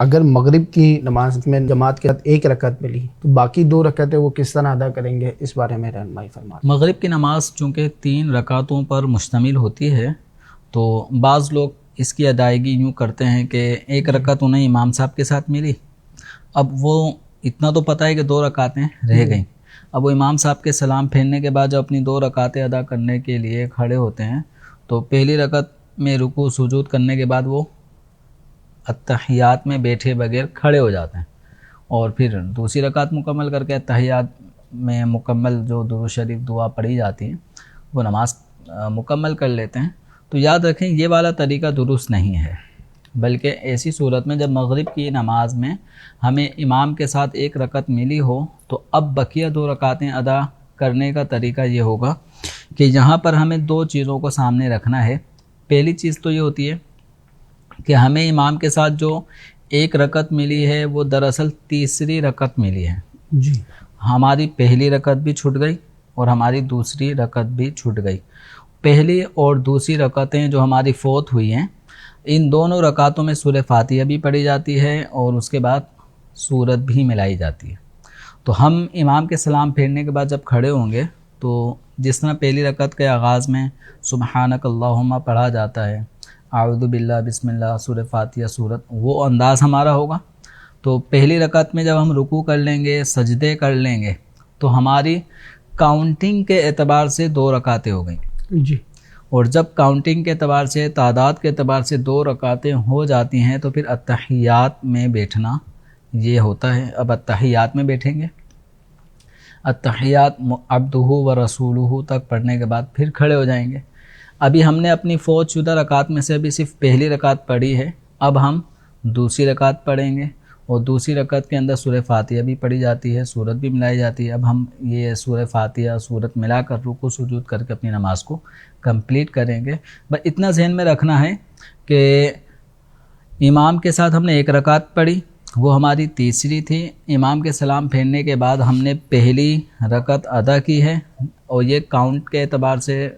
اگر مغرب کی نماز میں جماعت کے ساتھ ایک رکعت ملی تو باقی 2 رکعتیں وہ کس طرح ادا کریں گے، اس بارے میں رہنمائی فرمائیں۔ مغرب کی نماز چونکہ 3 رکعتوں پر مشتمل ہوتی ہے تو بعض لوگ اس کی ادائیگی یوں کرتے ہیں کہ ایک رکعت انہیں امام صاحب کے ساتھ ملی، اب وہ اتنا تو پتہ ہے کہ 2 رکعتیں رہ گئیں، اب وہ امام صاحب کے سلام پھیرنے کے بعد جب اپنی 2 رکعتیں ادا کرنے کے لیے کھڑے ہوتے ہیں تو پہلی رکعت میں رکوع سجود کرنے کے بعد وہ اتحیات میں بیٹھے بغیر کھڑے ہو جاتے ہیں، اور پھر دوسری رکعت مکمل کر کے اتحیات میں مکمل جو درود شریف دعا پڑھی جاتی ہے وہ نماز مکمل کر لیتے ہیں۔ تو یاد رکھیں یہ والا طریقہ درست نہیں ہے، بلکہ ایسی صورت میں جب مغرب کی نماز میں ہمیں امام کے ساتھ 1 رکعت ملی ہو تو اب بقیہ 2 رکعتیں ادا کرنے کا طریقہ یہ ہوگا کہ یہاں پر ہمیں 2 چیزوں کو سامنے رکھنا ہے۔ پہلی چیز تو یہ ہوتی ہے کہ ہمیں امام کے ساتھ جو 1 رکعت ملی ہے وہ دراصل تیسری رکعت ملی ہے، جی ہماری پہلی رکعت بھی چھوٹ گئی اور ہماری دوسری رکعت بھی چھوٹ گئی۔ پہلی اور دوسری رکعتیں جو ہماری فوت ہوئی ہیں ان دونوں رکعتوں میں سورہ فاتحہ بھی پڑھی جاتی ہے اور اس کے بعد سورت بھی ملائی جاتی ہے۔ تو ہم امام کے سلام پھیرنے کے بعد جب کھڑے ہوں گے تو جس طرح پہلی رکعت کے آغاز میں سبحانک اللہم پڑھا جاتا ہے، اعوذ باللہ بسم اللہ سورہ فاتحہ سورت، وہ انداز ہمارا ہوگا۔ تو پہلی رکعت میں جب ہم رکوع کر لیں گے، سجدے کر لیں گے تو ہماری کاؤنٹنگ کے اعتبار سے 2 رکعتیں ہو گئیں، جی، اور جب کاؤنٹنگ کے اعتبار سے تعداد کے اعتبار سے 2 رکعتیں ہو جاتی ہیں تو پھر اتحیات میں بیٹھنا یہ ہوتا ہے۔ اب اتحیات میں بیٹھیں گے، اتحیات عبدہ و رسولہ تک پڑھنے کے بعد پھر کھڑے ہو جائیں گے۔ ابھی ہم نے اپنی فوت شدہ رکعت میں سے ابھی صرف پہلی رکعت پڑھی ہے، اب ہم دوسری رکعت پڑھیں گے اور دوسری رکعت کے اندر سورہ فاتحہ بھی پڑھی جاتی ہے، سورت بھی ملائی جاتی ہے۔ اب ہم یہ سورہ فاتحہ سورت ملا کر رکوع سجود کر کے اپنی نماز کو کمپلیٹ کریں گے۔ بس اتنا ذہن میں رکھنا ہے کہ امام کے ساتھ ہم نے 1 رکعت پڑھی، وہ ہماری تیسری تھی، امام کے سلام پھیرنے کے بعد ہم نے پہلی رکعت ادا کی ہے اور یہ کاؤنٹ کے اعتبار سے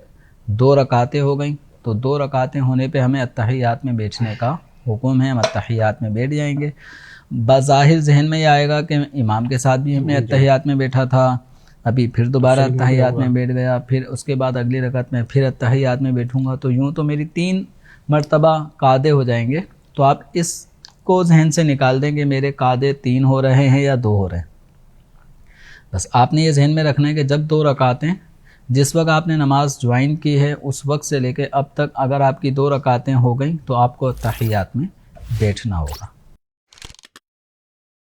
2 رکعتیں ہو گئیں، تو 2 رکعتیں ہونے پہ ہمیں اتحیات میں بیٹھنے کا حکم ہے، ہم اتحیات میں بیٹھ جائیں گے۔ بظاہر ذہن میں یہ آئے گا کہ امام کے ساتھ بھی ہم نے اتحیات میں بیٹھا تھا، ابھی پھر دوبارہ اتحیات میں بیٹھ گیا، پھر اس کے بعد اگلی رکعت میں پھر اتحیات میں بیٹھوں گا، تو یوں تو میری 3 مرتبہ قاعدے ہو جائیں گے۔ تو آپ اس کو ذہن سے نکال دیں کہ میرے قاعدے 3 ہو رہے ہیں یا 2 ہو رہے ہیں۔ بس آپ نے یہ ذہن میں رکھنا ہے کہ جب 2 رکعتیں جس وقت آپ نے نماز جوائن کی ہے اس وقت سے لے کے اب تک اگر آپ کی 2 رکعتیں ہو گئیں تو آپ کو اتحیات میں بیٹھنا ہوگا۔